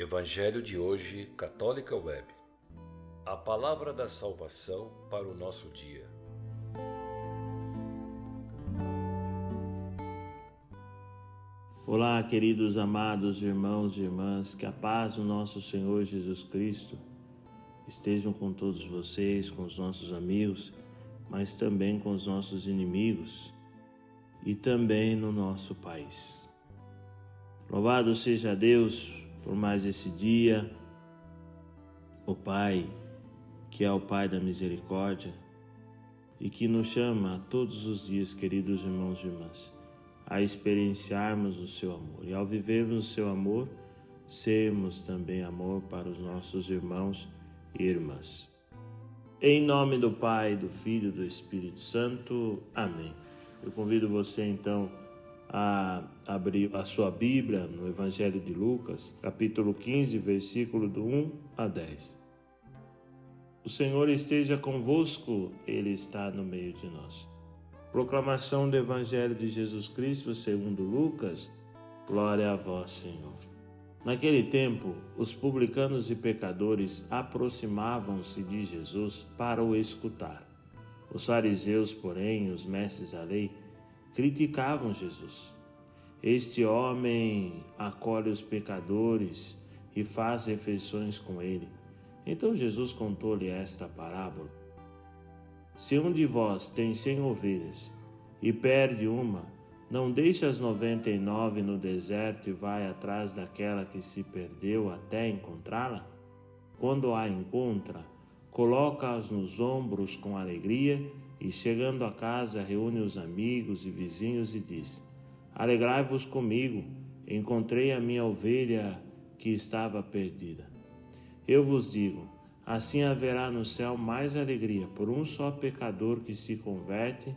Evangelho de hoje, Católica Web. A palavra da salvação para o nosso dia. Olá, queridos amados irmãos e irmãs, que a paz do nosso Senhor Jesus Cristo estejam com todos vocês, com os nossos amigos, mas também com os nossos inimigos e também no nosso país. Louvado seja Deus por mais esse dia, o Pai, que é o Pai da misericórdia e que nos chama todos os dias, queridos irmãos e irmãs, a experienciarmos o seu amor. E ao vivermos o seu amor, sermos também amor para os nossos irmãos e irmãs. Em nome do Pai, do Filho e do Espírito Santo. Amém. Eu convido você então a abrir a sua Bíblia no Evangelho de Lucas, capítulo 15, versículo do 1 a 10. O Senhor esteja convosco, Ele está no meio de nós. Proclamação do Evangelho de Jesus Cristo segundo Lucas. Glória a vós, Senhor. Naquele tempo, os publicanos e pecadores aproximavam-se de Jesus para o escutar. Os fariseus, porém, os mestres da lei, criticavam Jesus. Este homem acolhe os pecadores e faz refeições com ele. Então Jesus contou-lhe esta parábola. Se um de vós tem 100 ovelhas e perde uma, não deixe as 99 no deserto e vai atrás daquela que se perdeu até encontrá-la? Quando a encontra, coloca-as nos ombros com alegria e, chegando a casa, reúne os amigos e vizinhos e diz: Alegrai-vos comigo, encontrei a minha ovelha que estava perdida. Eu vos digo, assim haverá no céu mais alegria por um só pecador que se converte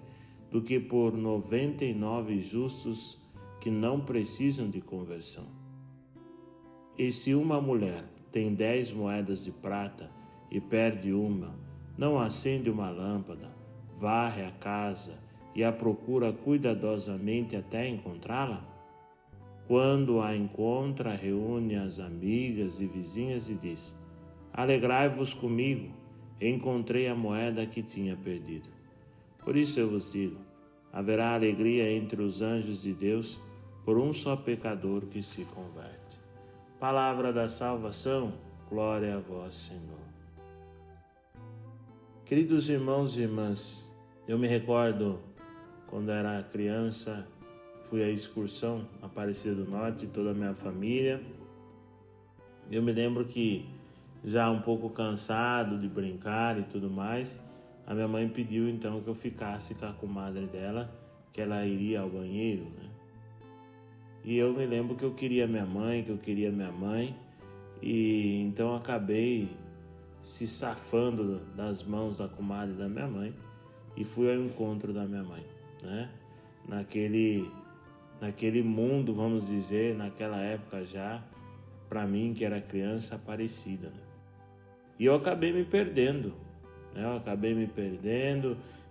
do que por 99 justos que não precisam de conversão. E se uma mulher tem 10 moedas de prata e perde uma, não acende uma lâmpada, varre a casa e a procura cuidadosamente até encontrá-la? Quando a encontra, reúne as amigas e vizinhas e diz: Alegrai-vos comigo, encontrei a moeda que tinha perdido. Por isso eu vos digo, haverá alegria entre os anjos de Deus por um só pecador que se converte. Palavra da salvação, glória a vós, Senhor. Queridos irmãos e irmãs, eu me recordo quando era criança, fui à excursão na Aparecida do Norte, toda a minha família. Eu me lembro que, já um pouco cansado de brincar e tudo mais, a minha mãe pediu então que eu ficasse com a comadre dela, que ela iria ao banheiro, né? E eu me lembro que eu queria minha mãe, e então acabei se safando das mãos da comadre da minha mãe e fui ao encontro da minha mãe, né? Naquele mundo, vamos dizer, naquela época já, para mim que era criança, Aparecida, né? E eu acabei me perdendo, né?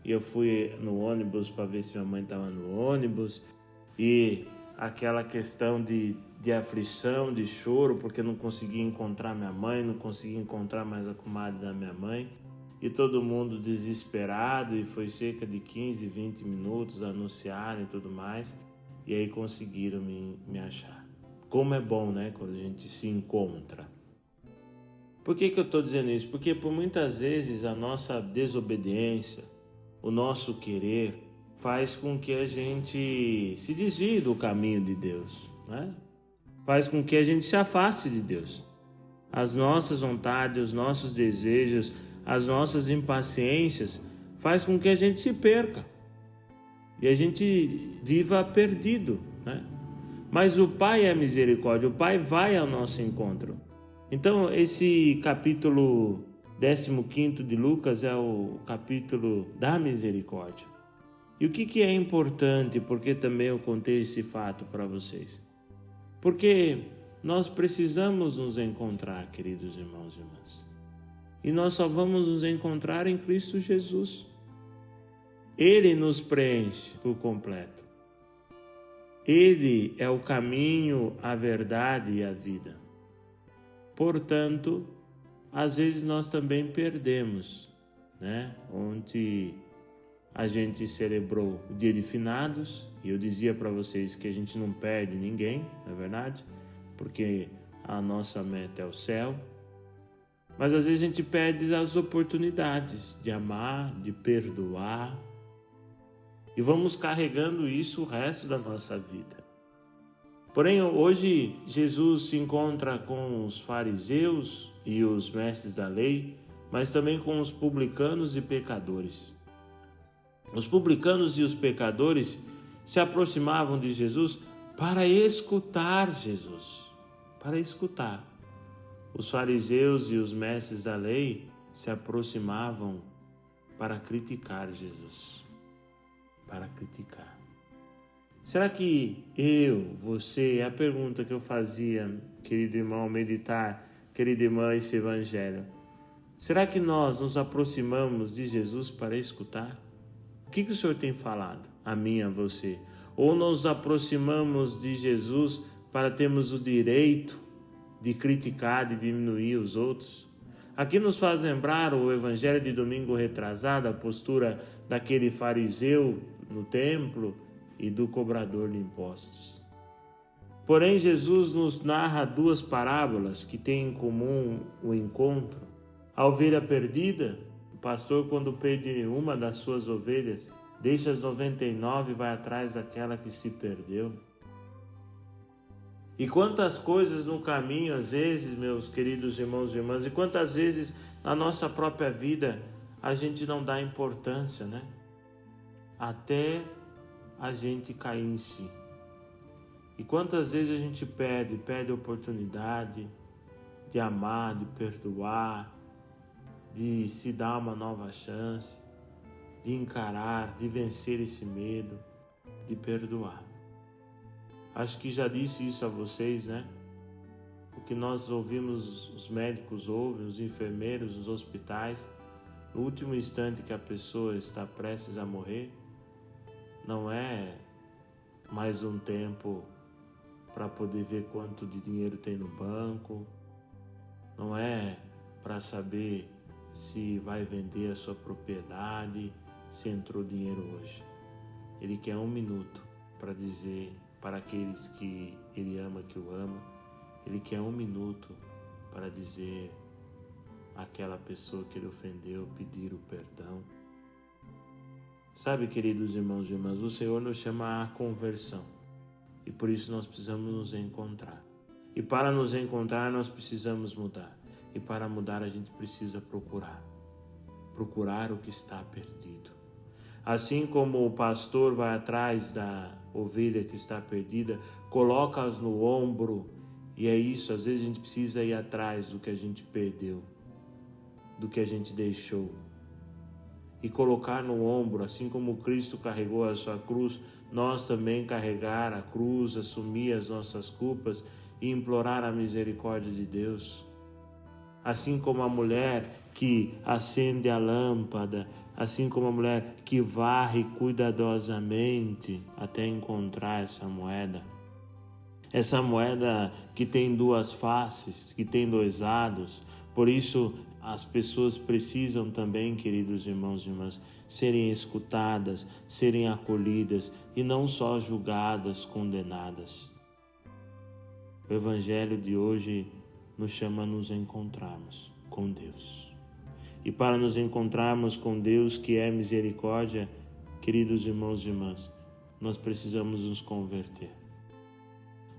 E eu fui no ônibus para ver se minha mãe estava no ônibus, e aquela questão de aflição, de choro, porque não conseguia encontrar minha mãe, não conseguia encontrar mais a comadre da minha mãe, e todo mundo desesperado, e foi cerca de 15, 20 minutos anunciarem e tudo mais, e aí conseguiram me achar. Como é bom, né, quando a gente se encontra. Por que eu estou dizendo isso? Porque por muitas vezes a nossa desobediência, o nosso querer, faz com que a gente se desvie do caminho de Deus, né? Faz com que a gente se afaste de Deus. As nossas vontades, os nossos desejos, as nossas impaciências faz com que a gente se perca e a gente viva perdido, né? Mas o Pai é misericórdia, o Pai vai ao nosso encontro. Então esse capítulo 15 de Lucas é o capítulo da misericórdia. E o que é importante, porque também eu contei esse fato para vocês? Porque nós precisamos nos encontrar, queridos irmãos e irmãs. E nós só vamos nos encontrar em Cristo Jesus. Ele nos preenche por completo. Ele é o caminho, a verdade e a vida. Portanto, às vezes nós também perdemos, né? Ontem a gente celebrou o Dia de Finados e eu dizia para vocês que a gente não perde ninguém, não é verdade? Porque a nossa meta é o céu. Mas às vezes a gente perde as oportunidades de amar, de perdoar. E vamos carregando isso o resto da nossa vida. Porém, hoje Jesus se encontra com os fariseus e os mestres da lei, mas também com os publicanos e pecadores. Os publicanos e os pecadores se aproximavam de Jesus para escutar Jesus, para escutar. Os fariseus e os mestres da lei se aproximavam para criticar Jesus, para criticar. Será que você, é a pergunta que eu fazia, querido irmão, ao meditar, querida irmã, esse evangelho. Será que nós nos aproximamos de Jesus para escutar? O que o Senhor tem falado a mim, a você? Ou nos aproximamos de Jesus para termos o direito de criticar, de diminuir os outros? Aqui nos faz lembrar o evangelho de domingo retrasado, a postura daquele fariseu no templo e do cobrador de impostos. Porém, Jesus nos narra duas parábolas que têm em comum o encontro. A ovelha perdida, o pastor, quando perde uma das suas ovelhas, deixa as 99 e vai atrás daquela que se perdeu. E quantas coisas no caminho, às vezes, meus queridos irmãos e irmãs, e quantas vezes na nossa própria vida a gente não dá importância, né? Até a gente cair em si. E quantas vezes a gente perde a oportunidade de amar, de perdoar, de se dar uma nova chance, de encarar, de vencer esse medo, de perdoar. Acho que já disse isso a vocês, né? O que nós ouvimos, os médicos ouvem, os enfermeiros, os hospitais, no último instante que a pessoa está prestes a morrer, não é mais um tempo para poder ver quanto de dinheiro tem no banco, não é para saber se vai vender a sua propriedade, se entrou dinheiro hoje. Ele quer 1 minuto para dizer para aqueles que ele ama, que o ama, ele quer 1 minuto para dizer àquela pessoa que ele ofendeu, pedir o perdão. Sabe, queridos irmãos e irmãs, o Senhor nos chama à conversão e por isso nós precisamos nos encontrar. E para nos encontrar nós precisamos mudar. E para mudar a gente precisa procurar o que está perdido. Assim como o pastor vai atrás da ovelha que está perdida, coloca-as no ombro, e é isso, às vezes a gente precisa ir atrás do que a gente perdeu, do que a gente deixou. E colocar no ombro, assim como Cristo carregou a sua cruz, nós também carregar a cruz, assumir as nossas culpas e implorar a misericórdia de Deus. Assim como a mulher que acende a lâmpada, assim como a mulher que varre cuidadosamente até encontrar essa moeda. Essa moeda que tem duas faces, que tem 2 lados. Por isso, as pessoas precisam também, queridos irmãos e irmãs, serem escutadas, serem acolhidas e não só julgadas, condenadas. O Evangelho de hoje nos chama a nos encontrarmos com Deus. E para nos encontrarmos com Deus, que é misericórdia, queridos irmãos e irmãs, nós precisamos nos converter.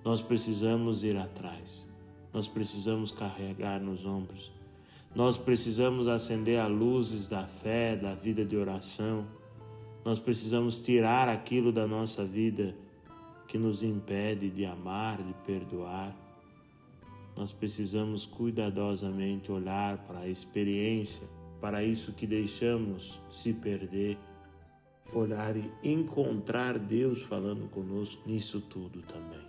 Nós precisamos ir atrás. Nós precisamos carregar nos ombros. Nós precisamos acender as luzes da fé, da vida de oração. Nós precisamos tirar aquilo da nossa vida que nos impede de amar, de perdoar. Nós precisamos cuidadosamente olhar para a experiência, para isso que deixamos se perder, olhar e encontrar Deus falando conosco nisso tudo também.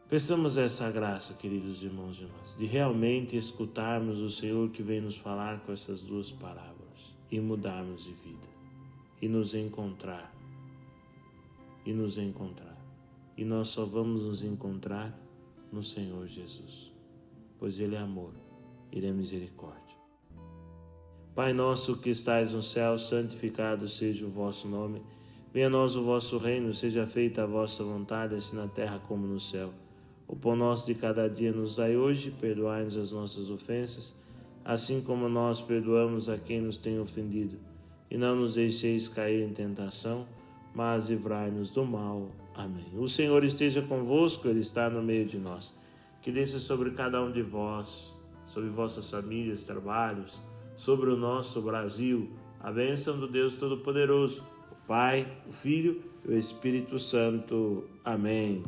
Peçamos essa graça, queridos irmãos e irmãs, de realmente escutarmos o Senhor que vem nos falar com essas 2 parábolas e mudarmos de vida e nos encontrar. E nós só vamos nos encontrar no Senhor Jesus. pois Ele é amor, Ele é misericórdia. Pai nosso que estais no céu, santificado seja o vosso nome. Venha a nós o vosso reino, seja feita a vossa vontade, assim na terra como no céu. O pão nosso de cada dia nos dai hoje, perdoai-nos as nossas ofensas, assim como nós perdoamos a quem nos tem ofendido. E não nos deixeis cair em tentação, mas livrai-nos do mal. Amém. O Senhor esteja convosco, Ele está no meio de nós. Que desça sobre cada um de vós, sobre vossas famílias, trabalhos, sobre o nosso Brasil, a bênção do Deus Todo-Poderoso, o Pai, o Filho e o Espírito Santo. Amém.